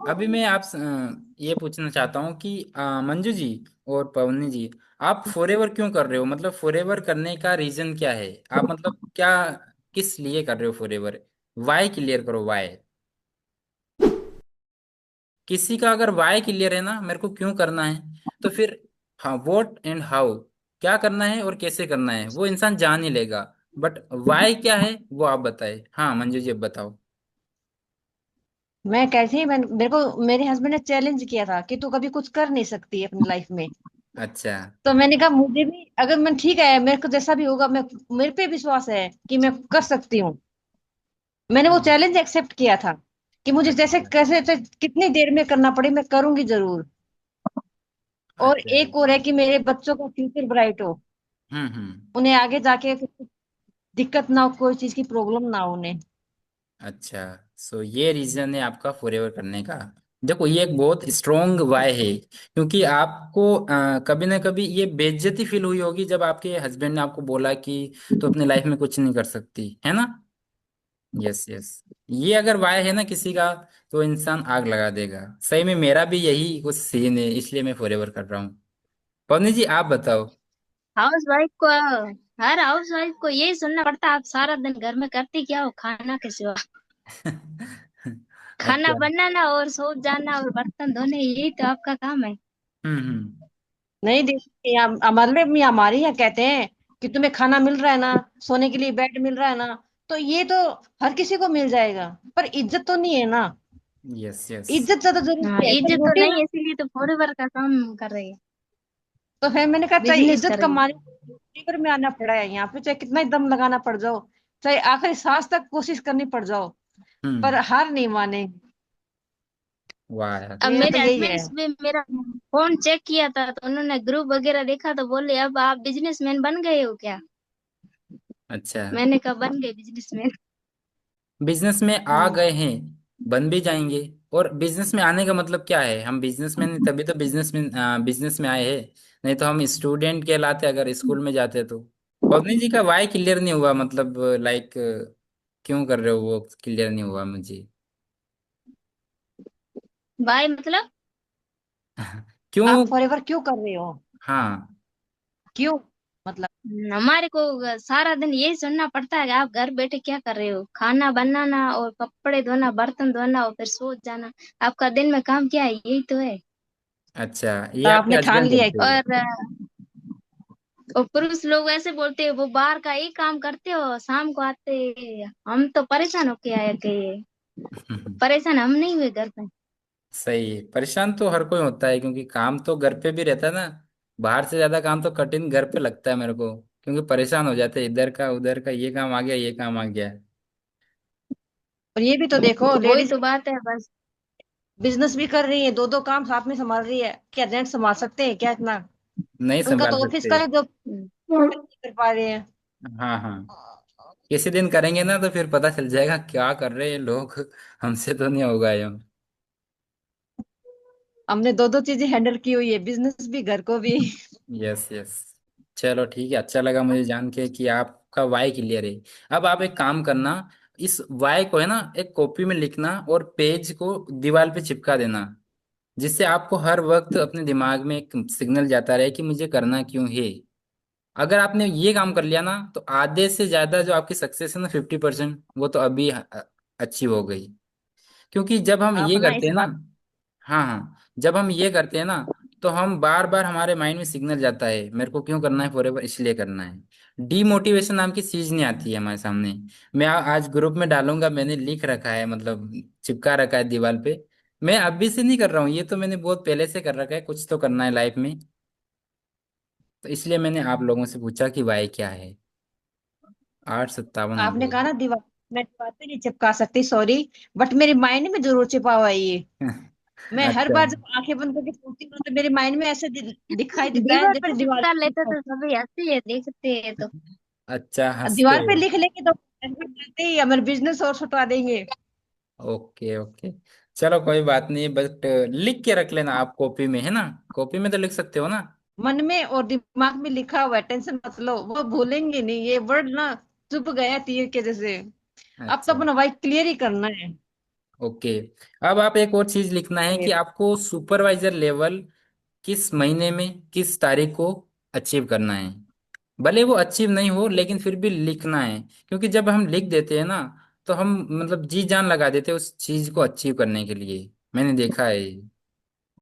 अभी मैं ये पूछना चाहता हूँ कि मंजू जी और पवनी जी, आप फॉरएवर क्यों कर रहे हो? मतलब फॉरएवर करने का रीजन क्या है? आप मतलब क्या, किस लिए कर रहे हो फॉरएवर? वाई क्लियर करो, वाई। किसी का अगर वाई क्लियर है ना, मेरे को क्यों करना है, तो फिर हाँ, व्हाट एंड हाउ, क्या करना है और कैसे करना है, वो इंसान जान ही लेगा। बट वाई क्या है वो आप बताए। हाँ मंजू जी अब बताओ। मैं कैसे ही मेरे को मेरे हस्बैंड ने चैलेंज किया था कि तू कभी कुछ कर नहीं सकती अपनी लाइफ में। अच्छा। तो मैंने कहा मुझे भी अगर मैं ठीक है मेरे को जैसा भी होगा मैं मेरे पे विश्वास है कि मैं कर सकती हूँ। मैंने वो हम्म, चैलेंज एक्सेप्ट किया था कि मुझे जैसे अच्छा। कैसे से कितनी देर में करना पड़े मैं करूंगी जरूर। और अच्छा। एक और है कि मेरे बच्चों का फ्यूचर ब्राइट हो, हम्म। उन्हें आगे जाके कुछ दिक्कत ना हो, कोई चीज की प्रॉब्लम ना हो उन्हें। अच्छा, सो ये रीजन है आपका फॉरएवर करने का। देखो ये एक बहुत स्ट्रोंग वाय है, क्योंकि आपको कभी ना कभी ये बेइज्जती फील हुई होगी जब आपके हस्बैंड ने आपको बोला कि तो अपनी लाइफ में कुछ नहीं कर सकती है ना। यस यस, ये अगर वाय है ना किसी का, तो इंसान आग लगा देगा। सही में मेरा भी यही कुछ सीन है, इसलिए मैं फॉरएवर कर रहा हूँ। पवनी जी आप बताओ। हाउस वाइफ को हर हाउस वाइफ को यही सुनना पड़ता है, आप सारा दिन घर में करती क्या हो खाना के सिवा? खाना अच्छा। बनाना और सो जाना और बर्तन धोने, यही तो आपका काम है। हम्म। नहीं देखिए हमारे में हमारी यहाँ कहते हैं कि तुम्हें खाना मिल रहा है ना, सोने के लिए बेड मिल रहा है ना, तो ये तो हर किसी को मिल जाएगा, पर इज्जत तो नहीं है ना। Yes yes. इज्जत ज्यादा हाँ, जरूरी है, पर इज्जत तो रोटी नहीं ना। है, इसीलिए तो फॉरएवर का काम कर रही है, तो फिर मैंने कहा चाहे बिजनेस इज्जत कर रही है। कमाने पर में आना पड़ा है यहाँ पे, चाहे कितना ही दम लगाना पड़ जाओ, चाहे आखिरी सांस तक कोशिश करनी पड़ जाओ, पर हम्म। हार नहीं मानेंगे। वाह यार। अब मेरा तो मेरे यही हस्बैंड है। ने मेरा फोन चेक किया था तो उन्होंने ग्रुप वगैरह देखा तो बोले अब आप बिजनेसमैन बन गए हो क्या? अच्छा, मैंने कहा बन गए बिजनेसमैन। बिजनेस में आ हम्म। गए हैं, बन भी जाएंगे। और बिजनेस में आने का मतलब क्या है? हम बिजनेसमैन हैं, तभी तो बिजनेस में आए हैं। नहीं तो हम स्टूडेंट कहलाते अगर स्कूल में जाते तो। पवनी जी का वाई क्लियर नहीं हुआ, मतलब लाइक क्यों कर रहे हो वो क्लियर नहीं हुआ मुझे। भाई मतलब क्यों? आप फॉरएवर क्यों कर रहे हो? हाँ। क्यों मतलब? हमारे को सारा दिन यही सुनना पड़ता है कि आप घर बैठे क्या कर रहे हो, खाना बनाना और कपड़े धोना, बर्तन धोना और फिर सो जाना। आपका दिन में काम क्या है, यही तो है। अच्छा, ये तो आपके आपने ठान हस्बैंड लिया है बोलते हैं। और और पुरुष लोग ऐसे बोलते हैं वो बाहर का ही काम करते हो, शाम को आते। हम तो परेशान होके आए कि परेशान हम नहीं हुए घर पे। सही है, परेशान तो हर कोई होता है, क्योंकि काम तो घर पे भी रहता है ना। बाहर से ज्यादा काम तो कठिन घर पे लगता है मेरे को, क्योंकि परेशान हो जाते हैं, इधर का उधर का, ये काम आ गया ये काम आ गया। और ये भी तो देखो वही लेडीज तो बात है बस। बिजनेस भी कर रही है, दो दो काम साथ में संभाल रही है, क्या जेंट्स संभाल सकते हैं क्या इतना? नहीं उनका संभाल तो ऑफिस सकते। का है जो नहीं कर पा रहे हैं। हाँ हाँ, किसी दिन करेंगे ना तो फिर पता चल जाएगा क्या कर रहे हैं लोग। हमसे तो नहीं होगा ये। हमने दो दो चीजें हैंडल की हुई है, बिजनेस भी घर को भी। Yes yes. चलो ठीक है, अच्छा लगा मुझे जान के कि आपका वाई क्लियर है। अब आप एक काम करना, इस वाई को है ना एक कॉपी में लिखना और पेज को दीवार पे चिपका देना, जिससे आपको हर वक्त अपने दिमाग में एक सिग्नल जाता रहे कि मुझे करना क्यों है। अगर आपने ये काम कर लिया ना, तो आधे से ज्यादा जो आपकी सक्सेस है ना, 50% वो तो अभी अचीव हो गई। क्योंकि जब हम आप ये ना करते इस हैं ना, बात। हाँ हाँ, जब हम ये करते हैं ना, तो हम बार बार हमारे माइंड में सिग्नल जाता है मेरे को क्यों करना है फॉरएवर, इसलिए करना है। डीमोटिवेशन नाम की चीज नहीं आती है हमारे सामने। मैं आज ग्रुप में डालूंगा, मैंने लिख रखा है, मतलब चिपका रखा है दीवार पे। मैं अभी से नहीं कर रहा हूँ, ये तो मैंने बहुत पहले से कर रखा है, कुछ तो करना है लाइफ में। तो इसलिए मैंने आप लोगों से पूछा कि वाई क्या है। 8:57 हो आपने गए। कहा ना दीवार, मैं दीवार पे नहीं चिपका सकती सॉरी, बट मेरे माइंड में जरूर छिपा हुआ है ये। मैं हर अच्छा। बार जब आंखें बंद करके सोती हूँ तो मेरे माइंड में ऐसे दिखाई देता है दीवार पर जैसे दीवार चिपका पे लेते लिखा तो सभी हंसते हैं, देखते हैं तो। अच्छा है। हंसते दीवार पे हैं। लिख लेंगे तो ऐसे करते ही हमारे बिजनेस और छुटवा देंगे। ओके ओके, चलो कोई बात नहीं, बट लिख के रख लेना आप कॉपी में, है ना? कॉपी में तो लिख सकते हो ना। मन में और दिमाग में लिखा हुआ है, टेंशन मत लो, वो भूलेंगे नहीं ये वर्ड ना, चुप गया तीर के जैसे। अब तो अच्छा। अपना वाइफ क्लियर ही करना है। ओके। अब आप एक और चीज लिखना है कि आपको सुपरवाइजर लेवल किस महीने में किस तारीख को अचीव करना है। भले वो अचीव नहीं हो लेकिन फिर भी लिखना है, क्योंकि जब हम लिख देते हैं ना तो हम मतलब जी जान लगा देते हैं उस चीज को अचीव करने के लिए। मैंने देखा है ये।